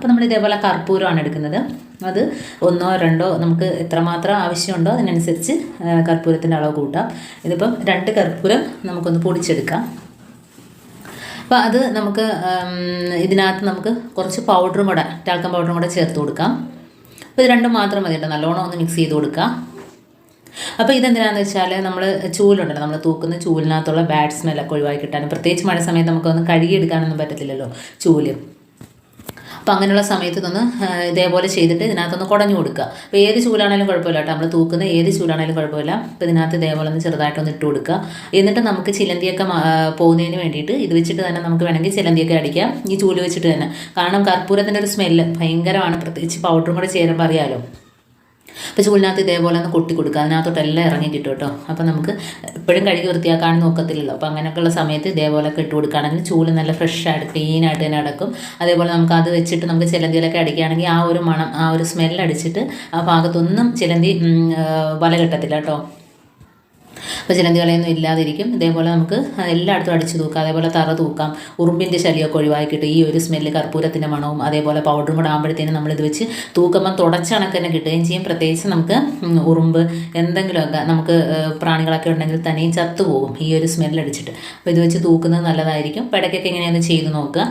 അപ്പോൾ നമ്മൾ ഇതേപോലെ കർപ്പൂരമാണ് എടുക്കുന്നത്. അത് 1 or 2 നമുക്ക് എത്രമാത്രം ആവശ്യമുണ്ടോ അതിനനുസരിച്ച് കർപ്പൂരത്തിൻ്റെ അളവ് കൂട്ടാം. ഇതിപ്പം 2 കർപ്പൂരം നമുക്കൊന്ന് പൊടിച്ചെടുക്കാം. അപ്പോൾ അത് നമുക്ക് ഇതിനകത്ത് നമുക്ക് കുറച്ച് പൗഡറും കൂടെ, ടാൽക്കം പൗഡറും കൂടെ ചേർത്ത് കൊടുക്കാം. അപ്പോൾ ഇത് രണ്ടും മാത്രം മതി കേട്ടോ. നല്ലോണം ഒന്ന് മിക്സ് ചെയ്ത് കൊടുക്കാം. അപ്പോൾ ഇതെന്തിനാണെന്ന് വെച്ചാൽ നമ്മൾ ചൂലുണ്ടല്ലോ, നമ്മൾ തൂക്കുന്ന ചൂലിനകത്തുള്ള ബാഡ് സ്മെല്ലൊക്കെ ഒഴിവാക്കി കിട്ടാനും, പ്രത്യേകിച്ച് മഴ സമയത്ത് നമുക്കൊന്ന് കഴുകിയെടുക്കാനൊന്നും പറ്റത്തില്ലല്ലോ ചൂല്. അപ്പോൾ അങ്ങനെയുള്ള സമയത്ത് ഇതൊന്ന് ഇതേപോലെ ചെയ്തിട്ട് ഇതിനകത്തൊന്ന് കുടഞ്ഞു കൊടുക്കുക. അപ്പോൾ ഏത് ചൂലാണെങ്കിലും കുഴപ്പമില്ല കേട്ടോ, നമ്മൾ തൂക്കുന്ന ഏത് ചൂലാണെങ്കിലും കുഴപ്പമില്ല. അപ്പോൾ ഇതിനകത്ത് ഇതേപോലെ ഒന്ന് ചെറുതായിട്ടൊന്ന് ഇട്ട് കൊടുക്കുക. എന്നിട്ട് നമുക്ക് ചിലന്തിയൊക്കെ പോകുന്നതിന് വേണ്ടിയിട്ട് ഇത് വെച്ചിട്ട് തന്നെ നമുക്ക് വേണമെങ്കിൽ ചിലന്തിയൊക്കെ അടിക്കാം, ഈ ചൂല് വെച്ചിട്ട് തന്നെ. കാരണം കർപ്പൂരത്തിൻ്റെ ഒരു സ്മെല്ല് ഭയങ്കരമാണ്, പ്രത്യേകിച്ച് പൗഡറും കൂടെ ചേരുമ്പോൾ അറിയാമല്ലോ. അപ്പോൾ ചൂലിനകത്ത് ഇതേപോലെ ഒന്ന് കൊട്ടി കൊടുക്കുക, അതിനകത്തോട്ടെല്ലാം ഇറങ്ങി കിട്ടും കേട്ടോ. അപ്പോൾ നമുക്ക് എപ്പോഴും കഴുകി വൃത്തിയാക്കാൻ നോക്കത്തില്ലല്ലോ. അപ്പോൾ അങ്ങനെയൊക്കെയുള്ള സമയത്ത് ഇതേപോലെയൊക്കെ ഇട്ട് കൊടുക്കുകയാണെങ്കിൽ ചൂല് നല്ല ഫ്രഷായിട്ട് ക്ലീനായിട്ട് തന്നെ അടക്കും. അതേപോലെ നമുക്ക് അത് വെച്ചിട്ട് നമുക്ക് ചിലന്തിയിലൊക്കെ അടിക്കുകയാണെങ്കിൽ ആ ഒരു മണം, ആ ഒരു സ്മെല്ലടിച്ചിട്ട് ആ ഭാഗത്തൊന്നും ചിലന്തി വല കെട്ടത്തില്ല കേട്ടോ. അപ്പോൾ ചിലന്തികളെയൊന്നും ഇല്ലാതിരിക്കും. ഇതേപോലെ നമുക്ക് എല്ലായിടത്തും അടിച്ചു തൂക്കാം. അതേപോലെ തറ തൂക്കാം. ഉറുമ്പിൻ്റെ ശല്യമൊക്കെ ഒഴിവാക്കിയിട്ട് ഈ ഒരു സ്മെല്ല്, കർപ്പൂരത്തിൻ്റെ മണവും അതേപോലെ പൗഡറും കൂടെ ആകുമ്പോഴത്തേനും നമ്മളിത് വെച്ച് തൂക്കുമ്പം തുടച്ച കണക്ക് തന്നെ കിട്ടുകയും ചെയ്യും. പ്രത്യേകിച്ച് നമുക്ക് ഉറുമ്പ് എന്തെങ്കിലുമൊക്കെ നമുക്ക് പ്രാണികളൊക്കെ ഉണ്ടെങ്കിൽ തന്നെയും ചത്തുപോകും ഈ ഒരു സ്മെല്ലടിച്ചിട്ട്. അപ്പോൾ ഇത് വെച്ച് തൂക്കുന്നത് നല്ലതായിരിക്കും. അപ്പോൾ ഇടയ്ക്കൊക്കെ ഇങ്ങനെയൊന്ന് ചെയ്ത് നോക്കുക.